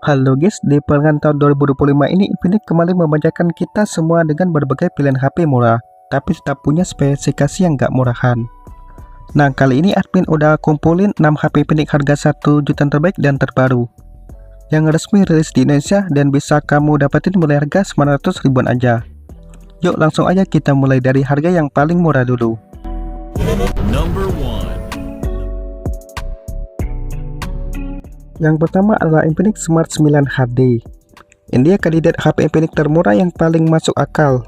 Halo guys, di pertengahan tahun 2025 ini Infinix kembali memanjakan kita semua dengan berbagai pilihan HP murah, tapi tetap punya spesifikasi yang gak murahan. Nah, kali ini admin udah kumpulin 6 HP Infinix harga 1 jutaan terbaik dan terbaru yang resmi rilis di Indonesia dan bisa kamu dapetin mulai harga 900 ribuan aja. Yuk langsung aja kita mulai dari harga yang paling murah dulu. Number 1. Yang pertama adalah Infinix Smart 9 HD. Ini dia kandidat HP Infinix termurah yang paling masuk akal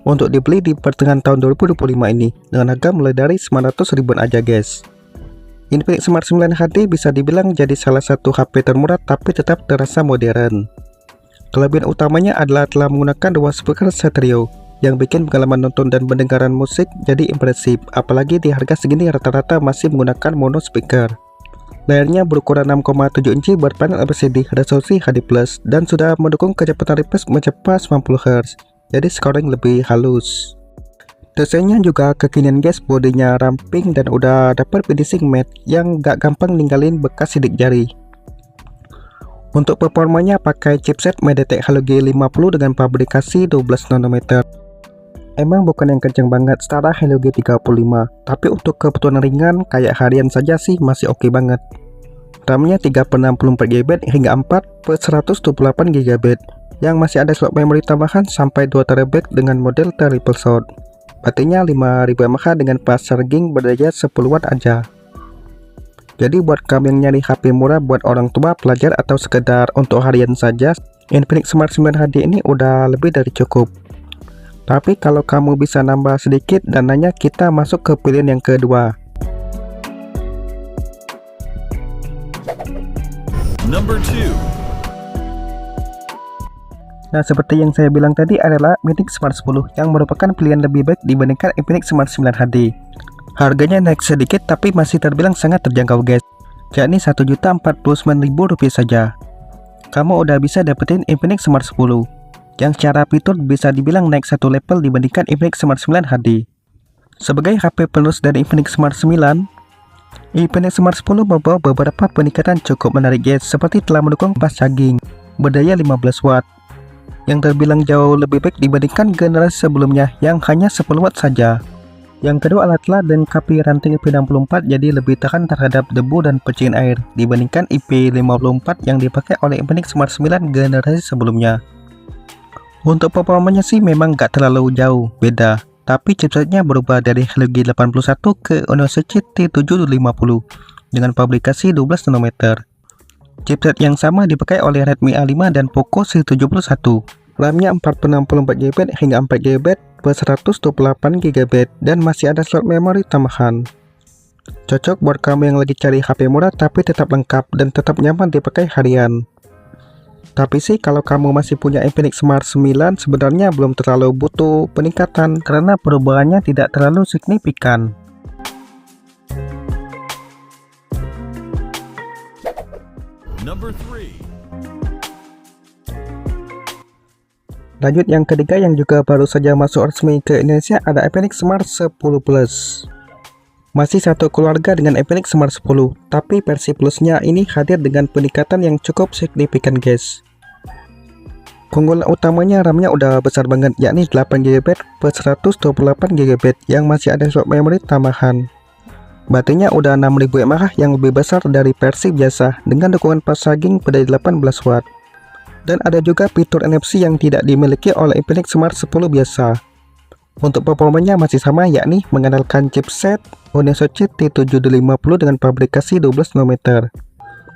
untuk dibeli di pertengahan tahun 2025 ini dengan harga mulai dari 900 ribuan aja guys. Infinix Smart 9 HD bisa dibilang jadi salah satu HP termurah tapi tetap terasa modern. Kelebihan utamanya adalah telah menggunakan dua speaker stereo yang bikin pengalaman nonton dan mendengarkan musik jadi impresif, apalagi di harga segini rata-rata masih menggunakan mono speaker. Layarnya berukuran 6,7 inci berpanel LCD resolusi HD+, dan sudah mendukung kecepatan refresh mencapai 90 Hz, jadi scoring lebih halus. Desainnya juga kekinian guys, bodinya ramping dan udah dapat finishing matte yang gak gampang ninggalin bekas sidik jari. Untuk performanya pakai chipset MediaTek Helio G50 dengan pabrikasi 12 nanometer. Emang bukan yang kenceng banget setara Helio G35, tapi untuk kebutuhan ringan kayak harian saja sih masih oke banget. RAM-nya 3/64GB hingga 4/128GB yang masih ada slot memori tambahan sampai 2TB dengan model triple shot. Baterainya 5000 mAh dengan fast charging berdaya 10W aja. Jadi buat kamu yang nyari HP murah buat orang tua, pelajar atau sekedar untuk harian saja, Infinix Smart 9 HD ini udah lebih dari cukup. Tapi kalau kamu bisa nambah sedikit dananya, kita masuk ke pilihan yang kedua. Number 2. Nah, seperti yang saya bilang tadi adalah Infinix Smart 10 yang merupakan pilihan lebih baik dibandingkan Infinix Smart 9 HD. Harganya naik sedikit tapi masih terbilang sangat terjangkau guys, yakni Rp1.049.000 saja. Kamu udah bisa dapetin Infinix Smart 10 yang secara fitur bisa dibilang naik satu level dibandingkan Infinix Smart 9 HD. Sebagai HP penerus dari Infinix Smart 9, Infinix Smart 10 membawa beberapa peningkatan cukup menarik guys, seperti telah mendukung fast charging berdaya 15W yang terbilang jauh lebih baik dibandingkan generasi sebelumnya yang hanya 10W saja. Yang kedua adalah telah dilengkapi ranting IP64 jadi lebih tahan terhadap debu dan percikan air dibandingkan IP54 yang dipakai oleh Infinix Smart 9 generasi sebelumnya. Untuk performanya sih memang gak terlalu jauh beda, tapi chipsetnya berubah dari Helio G81 ke Exynos T750 dengan pabrikasi 12 nanometer. Chipset yang sama dipakai oleh Redmi A5 dan Poco C71. RAM-nya 4/64GB hingga 4GB per 128GB dan masih ada slot memori tambahan. Cocok buat kamu yang lagi cari HP murah tapi tetap lengkap dan tetap nyaman dipakai harian. Tapi sih kalau kamu masih punya Infinix Smart 9 sebenarnya belum terlalu butuh peningkatan karena perubahannya tidak terlalu signifikan. Number 3. Lanjut yang ketiga yang juga baru saja masuk resmi ke Indonesia ada Infinix Smart 10 Plus. Masih satu keluarga dengan Infinix Smart 10, tapi versi Plusnya ini hadir dengan peningkatan yang cukup signifikan guys. Keunggulan utamanya RAM-nya udah besar banget, yakni 8GB per 128GB yang masih ada slot memori tambahan. Baterainya udah 6000 mAh yang lebih besar dari versi biasa dengan dukungan fast charging berdaya 18W. Dan ada juga fitur NFC yang tidak dimiliki oleh Infinix Smart 10 biasa. Untuk performanya masih sama, yakni mengandalkan chipset Exynos T750 dengan pabrikasi 12 nanometer.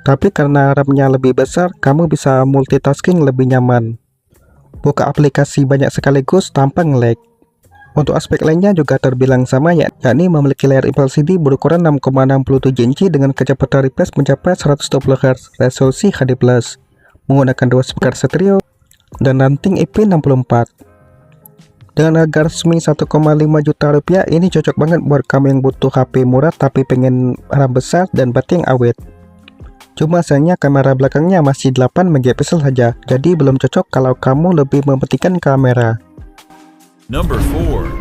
Tapi karena RAM-nya lebih besar, kamu bisa multitasking lebih nyaman. Buka aplikasi banyak sekaligus tanpa nge-lag. Untuk aspek lainnya juga terbilang sama, yakni memiliki layar LCD berukuran 6,67 inci dengan kecepatan refresh mencapai 120 Hz, resolusi HD+. Menggunakan dua speaker stereo dan ranting IP64. Dengan harga resmi 1,5 juta rupiah, ini cocok banget buat kamu yang butuh HP murah tapi pengen RAM besar dan baterai yang awet. Cuma sayangnya kamera belakangnya masih 8 MP saja, jadi belum cocok kalau kamu lebih mementingkan kamera. Number 4.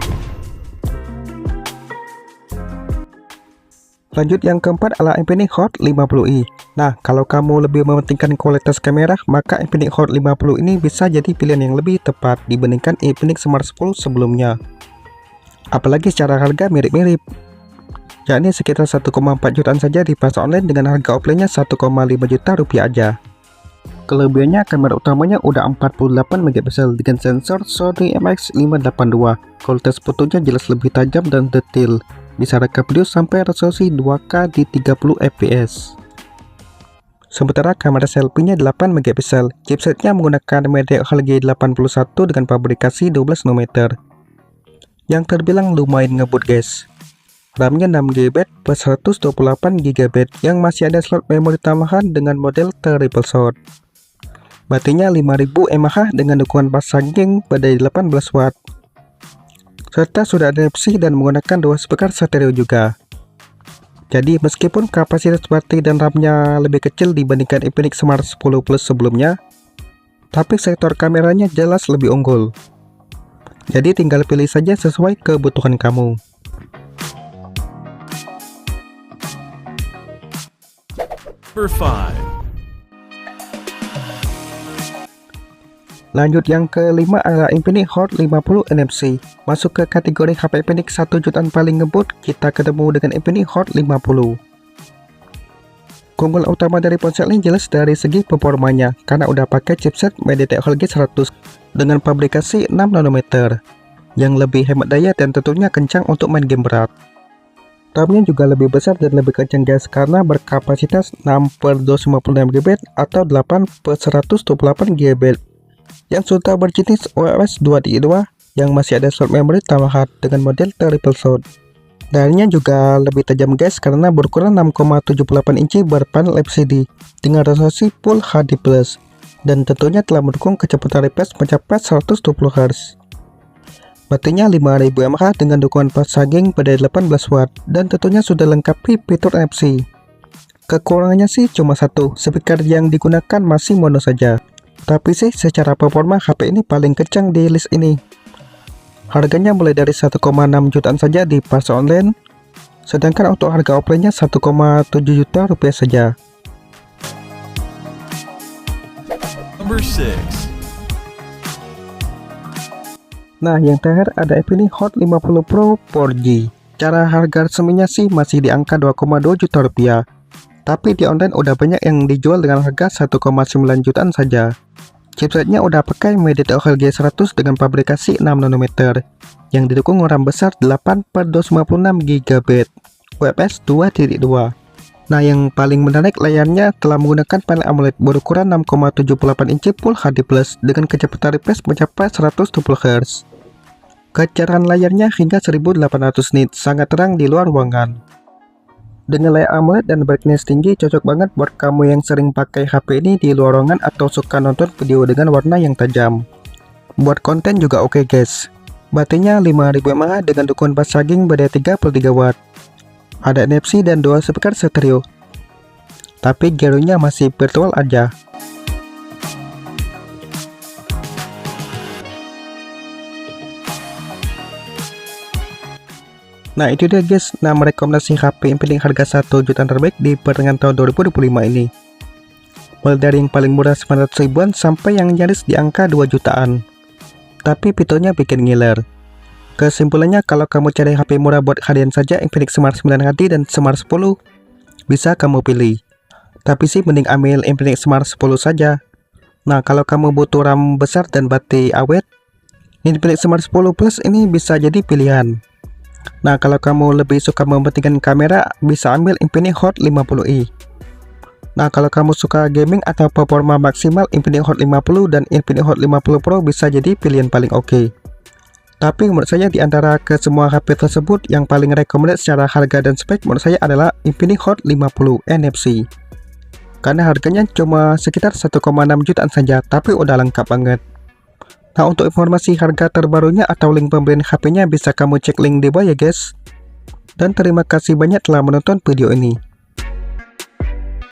Lanjut yang keempat adalah Infinix Hot 50i. Nah, kalau kamu lebih mementingkan kualitas kamera, maka Infinix Hot 50 ini bisa jadi pilihan yang lebih tepat dibandingkan Infinix Smart 10 sebelumnya. Apalagi secara harga mirip-mirip, yakni sekitar 1,4 jutaan saja di pasar online dengan harga offline-nya 1,5 juta rupiah aja. Kelebihannya, kamera utamanya udah 48 megapiksel dengan sensor Sony IMX582. Kualitas fotonya jelas lebih tajam dan detail. Bisa rekam video sampai resolusi 2K di 30 fps. Sementara kamera selfie-nya 8 megapiksel. Chipsetnya menggunakan MediaTek G81 dengan pabrikasi 12 nanometer. Yang terbilang lumayan ngebut guys. RAM-nya 6GB plus 128GB yang masih ada slot memori tambahan dengan model triple shot. Baterainya 5000 mAh dengan dukungan fast charging pada 18 watt. Serta sudah ada NFC dan menggunakan dua speaker stereo juga. Jadi meskipun kapasitas baterai dan RAM-nya lebih kecil dibandingkan Infinix Smart 10 Plus sebelumnya, tapi sektor kameranya jelas lebih unggul. Jadi tinggal pilih saja sesuai kebutuhan kamu. Number 5. Lanjut yang kelima adalah Infinix Hot 50 NFC. Masuk ke kategori HP Infinix 1 jutaan paling ngebut, kita ketemu dengan Infinix Hot 50. Keunggulan utama dari ponsel ini jelas dari segi performanya, karena udah pakai chipset MediaTek G100 dengan pabrikasi 6 nanometer yang lebih hemat daya dan tentunya kencang untuk main game berat. RAM-nya juga lebih besar dan lebih kencang guys, karena berkapasitas 6/256GB atau 8/128GB yang sudah berjenis UFS 2.2 yang masih ada slot memori tambahan dengan model triple shot. Layarnya juga lebih tajam guys, karena berukuran 6,78 inci berpanel LCD dengan resolusi Full HD+, dan tentunya telah mendukung kecepatan refresh mencapai 120 Hz. Baterainya 5000 mAh dengan dukungan fast charging pada 18 watt, dan tentunya sudah lengkapi fitur NFC. Kekurangannya sih cuma satu, speaker yang digunakan masih mono saja. Tapi sih secara performa HP ini paling kencang di list ini. Harganya mulai dari 1,6 jutaan saja di pasar online, sedangkan untuk harga offline-nya 1,7 juta rupiah saja. Number 6. Nah, yang terakhir ada Infinix Hot 50 Pro 4G. Cara harga resminya sih masih di angka 2,2 juta rupiah. Tapi di online udah banyak yang dijual dengan harga 1,9 jutaan saja. Chipsetnya udah pakai MediaTek G100 dengan pabrikasi 6 nanometer yang didukung RAM besar 8/256GB UFS 2.2. Nah, yang paling menarik, layarnya telah menggunakan panel AMOLED berukuran 6,78 inci Full HD+ dengan kecepatan refresh mencapai 120 Hz. Kecerahan layarnya hingga 1800 nit, sangat terang di luar ruangan. Dengan layar AMOLED dan brightness tinggi, cocok banget buat kamu yang sering pakai HP ini di luar ruangan atau suka nonton video dengan warna yang tajam. Buat konten juga oke guys. Baterainya 5000 mAh dengan dukungan fast charging pada 33 watt. Ada NFC dan dual speaker stereo. Tapi gyronya masih virtual aja. Nah, itu dia guys, 6 rekomendasi HP Infinix harga 1 jutaan terbaik di pertengahan tahun 2025 ini. Mulai dari yang paling murah 900 ribuan sampai yang nyaris di angka 2 jutaan. Tapi fiturnya bikin ngiler. Kesimpulannya, kalau kamu cari HP murah buat harian saja, Infinix Smart 9 HD dan Smart 10 bisa kamu pilih. Tapi sih mending ambil Infinix Smart 10 saja. Nah, kalau kamu butuh RAM besar dan baterai awet, Infinix Smart 10 Plus ini bisa jadi pilihan. Nah, kalau kamu lebih suka mementingkan kamera, bisa ambil Infinix Hot 50i. Nah, kalau kamu suka gaming atau performa maksimal, Infinix Hot 50 dan Infinix Hot 50 Pro bisa jadi pilihan paling oke. Tapi menurut saya di antara kesemua HP tersebut, yang paling recommended secara harga dan spek menurut saya adalah Infinix Hot 50 NFC. Karena harganya cuma sekitar 1,6 jutaan saja, tapi udah lengkap banget. Nah, untuk informasi harga terbarunya atau link pembelian HP-nya bisa kamu cek link di bawah ya guys. Dan terima kasih banyak telah menonton video ini.